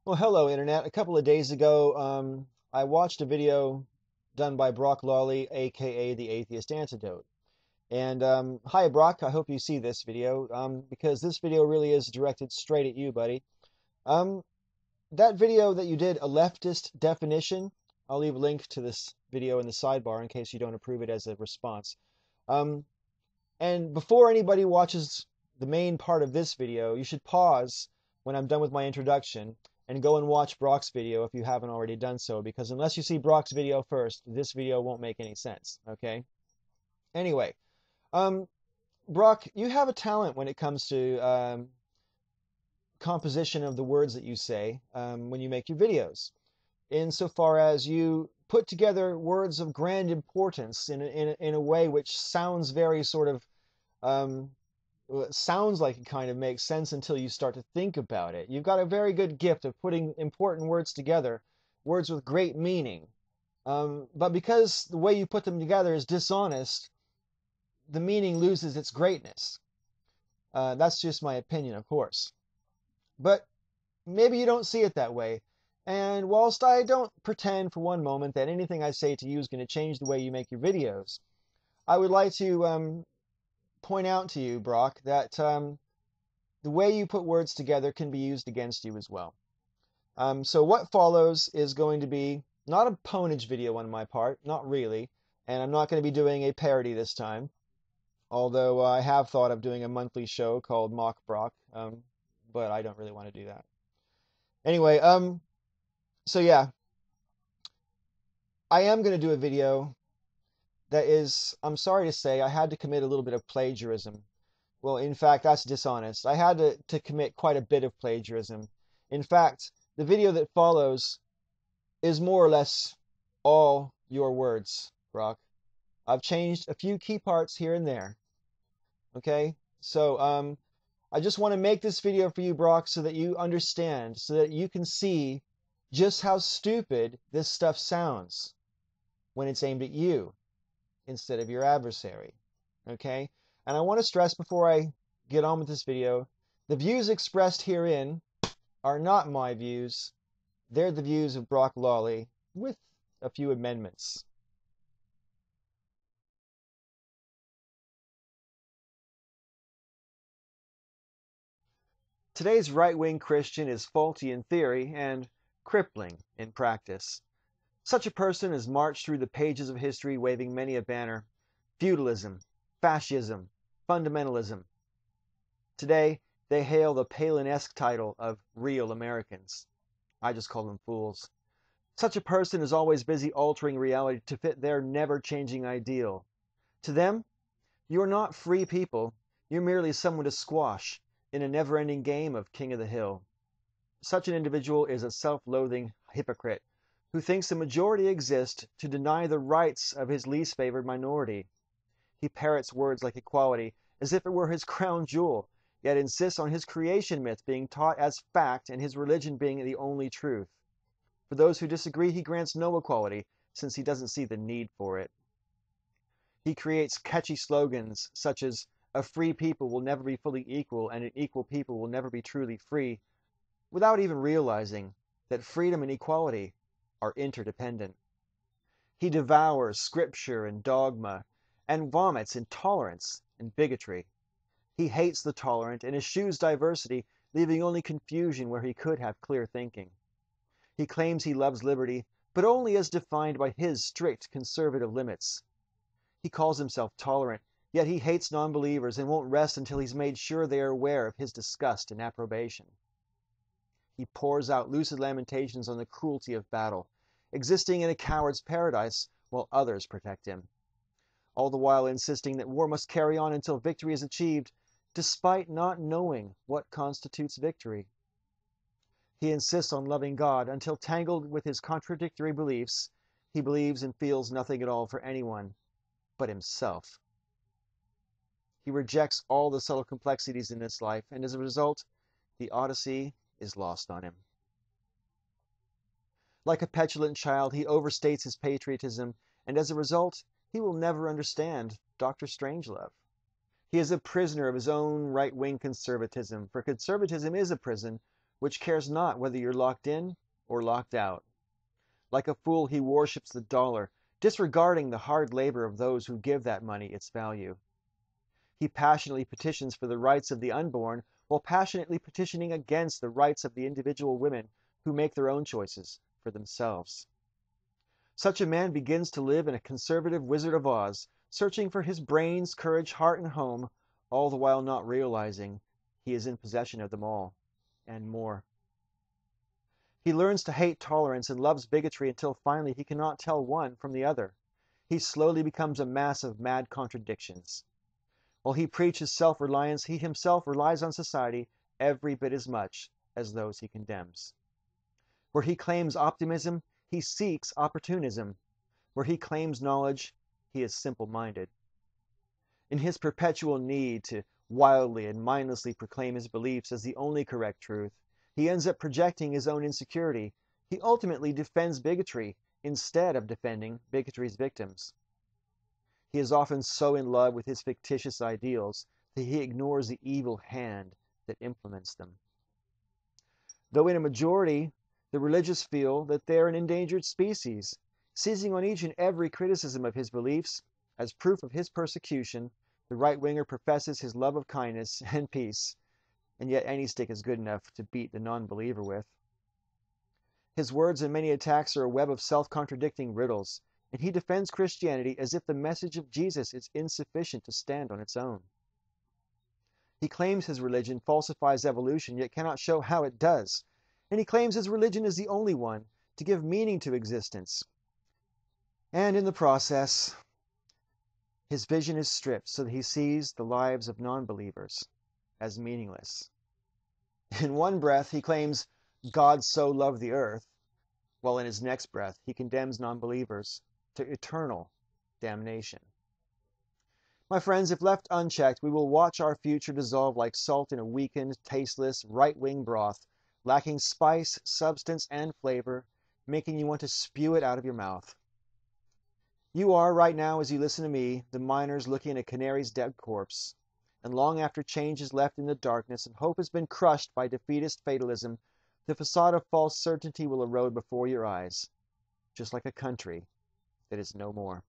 Well, hello, Internet. A couple of days ago, I watched a video done by Brock Lawley, aka the Atheist Antidote. And hi, Brock. I hope you see this video because this video really is directed straight at you, buddy. Um, that video that you did, a leftist definition, I'll leave a link to this video in the sidebar in case you don't approve it as a response. Um, and before anybody watches the main part of this video, you should pause when I'm done with my introduction and go and watch Brock's video if you haven't already done so, because unless you see Brock's video first, this video won't make any sense, okay? Anyway, Brock, you have a talent when it comes to composition of the words that you say when you make your videos, insofar as you put together words of grand importance in a way which sounds very sort of it sounds like it kind of makes sense until you start to think about it. You've got a very good gift of putting important words together, words with great meaning. But because the way you put them together is dishonest, the meaning loses its greatness. That's just my opinion, of course. But maybe you don't see it that way. And whilst I don't pretend for one moment that anything I say to you is going to change the way you make your videos, I would like to point out to you, Brock, that the way you put words together can be used against you as well. So what follows is going to be not a ponage video on my part, not really, and I'm not going to be doing a parody this time, although I have thought of doing a monthly show called Mock Brock, but I don't really want to do that. Anyway, so yeah, I am going to do a video that is, I'm sorry to say, I had to commit a little bit of plagiarism. Well, in fact, that's dishonest. I had to commit quite a bit of plagiarism. In fact, the video that follows is more or less all your words, Brock. I've changed a few key parts here and there. Okay? So, I just want to make this video for you, Brock, so that you understand, so that you can see just how stupid this stuff sounds when it's aimed at you instead of your adversary, okay? And I want to stress before I get on with this video, the views expressed herein are not my views. They're the views of Brock Lawley with a few amendments. Today's right-wing Christian is faulty in theory and crippling in practice. Such a person has marched through the pages of history waving many a banner: feudalism, fascism, fundamentalism. Today, they hail the Palin-esque title of real Americans. I just call them fools. Such a person is always busy altering reality to fit their never-changing ideal. To them, you're not free people, you're merely someone to squash in a never-ending game of King of the Hill. Such an individual is a self-loathing hypocrite who thinks the majority exists to deny the rights of his least favored minority. He parrots words like equality as if it were his crown jewel, yet insists on his creation myth being taught as fact and his religion being the only truth. For those who disagree, he grants no equality, since he doesn't see the need for it. He creates catchy slogans such as, "A free people will never be fully equal, and an equal people will never be truly free," without even realizing that freedom and equality are interdependent. He devours scripture and dogma, and vomits intolerance and bigotry. He hates the tolerant and eschews diversity, leaving only confusion where he could have clear thinking. He claims he loves liberty, but only as defined by his strict conservative limits. He calls himself tolerant, yet he hates non-believers and won't rest until he's made sure they are aware of his disgust and approbation. He pours out lucid lamentations on the cruelty of battle, existing in a coward's paradise while others protect him, all the while insisting that war must carry on until victory is achieved, despite not knowing what constitutes victory. He insists on loving God until, tangled with his contradictory beliefs, he believes and feels nothing at all for anyone but himself. He rejects all the subtle complexities in this life, and as a result, the Odyssey is lost on him. Like a petulant child, he overstates his patriotism, and as a result, he will never understand Dr. Strangelove. He is a prisoner of his own right-wing conservatism, for conservatism is a prison which cares not whether you're locked in or locked out. Like a fool, he worships the dollar, disregarding the hard labor of those who give that money its value. He passionately petitions for the rights of the unborn, while passionately petitioning against the rights of the individual women who make their own choices for themselves. Such a man begins to live in a conservative Wizard of Oz, searching for his brains, courage, heart, and home, all the while not realizing he is in possession of them all, and more. He learns to hate tolerance and loves bigotry until finally he cannot tell one from the other. He slowly becomes a mass of mad contradictions. While he preaches self-reliance, he himself relies on society every bit as much as those he condemns. Where he claims optimism, he seeks opportunism. Where he claims knowledge, he is simple-minded. In his perpetual need to wildly and mindlessly proclaim his beliefs as the only correct truth, he ends up projecting his own insecurity. He ultimately defends bigotry instead of defending bigotry's victims. He is often so in love with his fictitious ideals that he ignores the evil hand that implements them. Though in a majority, the religious feel that they're an endangered species, seizing on each and every criticism of his beliefs as proof of his persecution, the right-winger professes his love of kindness and peace, and yet any stick is good enough to beat the non-believer with. His words and many attacks are a web of self-contradicting riddles, and he defends Christianity as if the message of Jesus is insufficient to stand on its own. He claims his religion falsifies evolution, yet cannot show how it does, and he claims his religion is the only one to give meaning to existence. And in the process, his vision is stripped so that he sees the lives of non-believers as meaningless. In one breath, he claims God so loved the earth, while in his next breath, he condemns non-believers to eternal damnation. My friends, if left unchecked, we will watch our future dissolve like salt in a weakened, tasteless, right-wing broth, lacking spice, substance, and flavor, making you want to spew it out of your mouth. You are, right now, as you listen to me, the miners looking at a canary's dead corpse, and long after change is left in the darkness and hope has been crushed by defeatist fatalism, the facade of false certainty will erode before your eyes, just like a country that is no more.